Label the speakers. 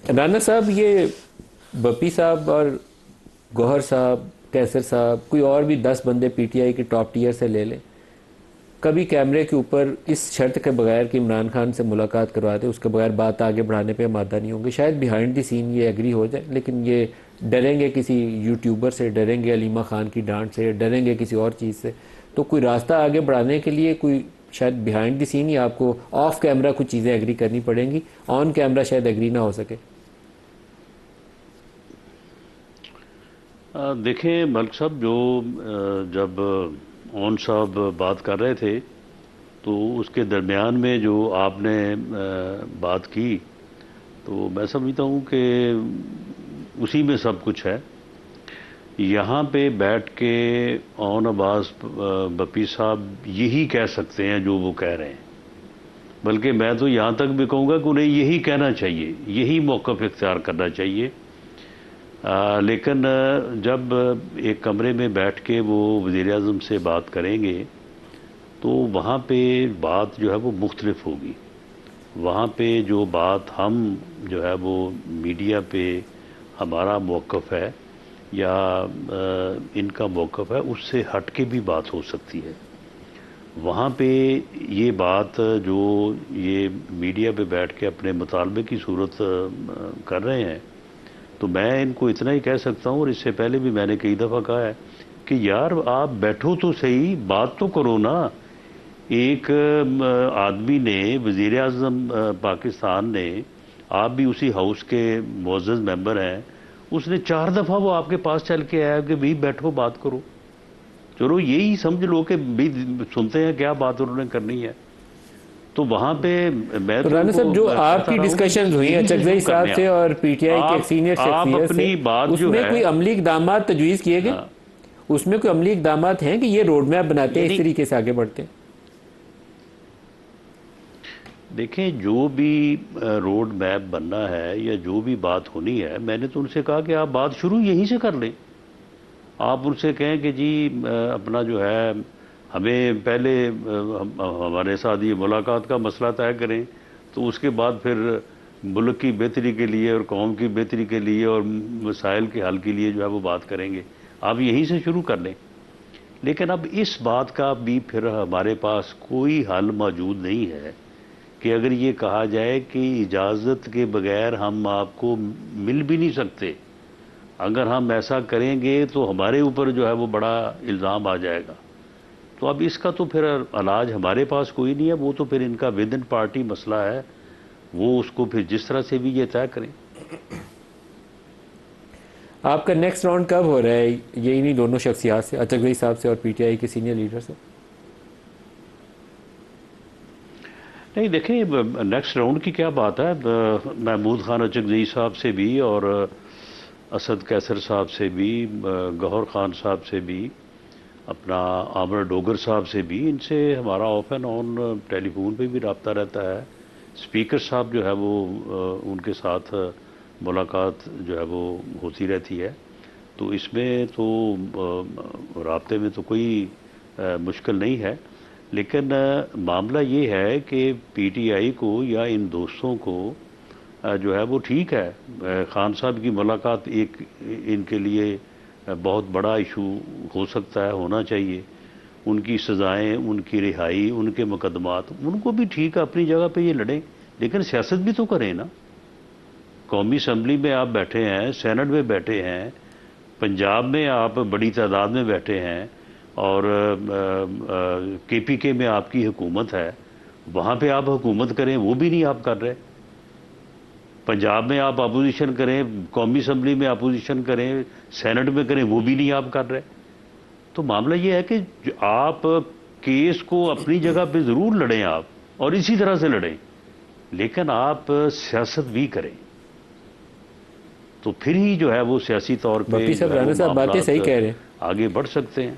Speaker 1: رانا صاحب، یہ بپی صاحب اور گوہر صاحب، کیسر صاحب، کوئی اور بھی 10 بندے پی ٹی آئی کے ٹاپ ٹیئر سے لے لیں، کبھی کیمرے کے اوپر اس شرط کے بغیر کہ عمران خان سے ملاقات کرواتے، اس کے بغیر بات آگے بڑھانے پہ آمادہ نہیں ہوں گے. شاید بیہائنڈ دی سین یہ ایگری ہو جائے، لیکن یہ ڈریں گے کسی یوٹیوبر سے، ڈریں گے علیمہ خان کی ڈانٹ سے، ڈریں گے کسی اور چیز سے. تو کوئی راستہ آگے بڑھانے کے لیے کوئی شاید بیہائنڈ دی سین ہی آپ کو آف کیمرہ کچھ چیزیں ایگری کرنی پڑیں گی، آن کیمرہ شاید ایگری نہ ہو سکے.
Speaker 2: دیکھیں ملک صاحب، جو جب اون صاحب بات کر رہے تھے تو اس کے درمیان میں جو آپ نے بات کی، تو میں سمجھتا ہوں کہ اسی میں سب کچھ ہے. یہاں پہ بیٹھ کے اون عباس بپی صاحب یہی کہہ سکتے ہیں جو وہ کہہ رہے ہیں، بلکہ میں تو یہاں تک بھی کہوں گا کہ انہیں یہی کہنا چاہیے، یہی موقف اختیار کرنا چاہیے. لیکن جب ایک کمرے میں بیٹھ کے وہ وزیر اعظم سے بات کریں گے تو وہاں پہ بات جو ہے وہ مختلف ہوگی. وہاں پہ جو بات ہم جو ہے وہ میڈیا پہ ہمارا موقف ہے یا ان کا موقف ہے، اس سے ہٹ کے بھی بات ہو سکتی ہے. وہاں پہ یہ بات جو یہ میڈیا پہ بیٹھ کے اپنے مطالبے کی صورت کر رہے ہیں، تو میں ان کو اتنا ہی کہہ سکتا ہوں، اور اس سے پہلے بھی میں نے کئی دفعہ کہا ہے کہ یار آپ بیٹھو تو صحیح، بات تو کرو نا. ایک آدمی نے، وزیر اعظم پاکستان نے، آپ بھی اسی ہاؤس کے معزز ممبر ہیں، اس نے 4 دفعہ وہ آپ کے پاس چل کے آیا کہ بھی بیٹھو بات کرو. چلو یہی سمجھ لو کہ بھی سنتے ہیں کیا بات انہوں نے کرنی ہے. تو وہاں پہ میں
Speaker 1: تو
Speaker 2: تو ان
Speaker 1: رانا
Speaker 2: کو
Speaker 1: صاحب، جو آپ
Speaker 2: کہتا
Speaker 1: کی
Speaker 2: رہا ہوں
Speaker 1: ڈسکشنز
Speaker 2: کہ
Speaker 1: ہوئی ہیں
Speaker 2: یہیں سے
Speaker 1: اچکزئی
Speaker 2: شروع
Speaker 1: صاحب
Speaker 2: کرنے
Speaker 1: سے اور پی ٹی آئی کے ایک سینئر
Speaker 2: آپ
Speaker 1: شخصیت سے،
Speaker 2: اپنی بات
Speaker 1: اس
Speaker 2: جو
Speaker 1: میں
Speaker 2: ہے،
Speaker 1: کوئی عملی اقدامات تجویز کیے گئے؟ اس میں کوئی عملی اقدامات ہیں کہ یہ روڈ میپ بناتے ہیں، اس
Speaker 2: یعنی
Speaker 1: طریقے سے آگے بڑھتے ہیں؟
Speaker 2: دیکھیں جو بھی روڈ میپ بننا ہے یا جو بھی بات ہونی ہے، میں نے تو ان سے کہا کہ آپ بات شروع یہیں سے کر لیں. آپ ان سے کہیں کہ جی اپنا جو ہے ہمیں پہلے ہمارے ساتھ یہ ملاقات کا مسئلہ طے کریں، تو اس کے بعد پھر ملک کی بہتری کے لیے اور قوم کی بہتری کے لیے اور مسائل کے حل کے لیے جو ہے وہ بات کریں گے. آپ یہیں سے شروع کر لیں. لیکن اب اس بات کا بھی پھر ہمارے پاس کوئی حل موجود نہیں ہے کہ اگر یہ کہا جائے کہ اجازت کے بغیر ہم آپ کو مل بھی نہیں سکتے. اگر ہم ایسا کریں گے تو ہمارے اوپر جو ہے وہ بڑا الزام آ جائے گا. تو اب اس کا تو پھر علاج ہمارے پاس کوئی نہیں ہے، وہ تو پھر ان کا ود ان پارٹی مسئلہ ہے، وہ اس کو پھر جس طرح سے بھی یہ طے کریں.
Speaker 1: آپ کا نیکسٹ راؤنڈ کب ہو رہا ہے یہ انہی دونوں شخصیات سے، اچکزئی صاحب سے اور پی ٹی آئی کے سینئر لیڈر سے؟
Speaker 2: نہیں دیکھیں، نیکسٹ راؤنڈ کی کیا بات ہے. محمود خان اچکزئی صاحب سے بھی اور اسد کیسر صاحب سے بھی، گوہر خان صاحب سے بھی، اپنا عامر ڈوگر صاحب سے بھی، ان سے ہمارا off and on telephone پہ بھی رابطہ رہتا ہے. اسپیکر صاحب جو ہے وہ ان کے ساتھ ملاقات جو ہے وہ ہوتی رہتی ہے. تو اس میں تو رابطے میں تو کوئی مشکل نہیں ہے. لیکن معاملہ یہ ہے کہ پی ٹی آئی کو یا ان دوستوں کو جو ہے وہ ٹھیک ہے، خان صاحب کی ملاقات ایک ان کے لیے بہت بڑا ایشو ہو سکتا ہے، ہونا چاہیے. ان کی سزائیں، ان کی رہائی، ان کے مقدمات، ان کو بھی ٹھیک ہے اپنی جگہ پہ یہ لڑیں، لیکن سیاست بھی تو کریں نا. قومی اسمبلی میں آپ بیٹھے ہیں، سینٹ میں بیٹھے ہیں، پنجاب میں آپ بڑی تعداد میں بیٹھے ہیں، اور کے پی کے میں آپ کی حکومت ہے، وہاں پہ آپ حکومت کریں، وہ بھی نہیں آپ کر رہے. پنجاب میں آپ اپوزیشن کریں، قومی اسمبلی میں اپوزیشن کریں، سینٹ میں کریں، وہ بھی نہیں آپ کر رہے. تو معاملہ یہ ہے کہ آپ کیس کو اپنی جگہ پہ ضرور لڑیں آپ، اور اسی طرح سے لڑیں، لیکن آپ سیاست بھی کریں. تو پھر ہی جو ہے وہ سیاسی طور پہ
Speaker 1: بپی
Speaker 2: جو
Speaker 1: صاحب،
Speaker 2: ہے وہ
Speaker 1: رانا صاحب باتیں
Speaker 2: معاملات
Speaker 1: صحیح کہہ رہے ہیں.
Speaker 2: آگے بڑھ سکتے ہیں.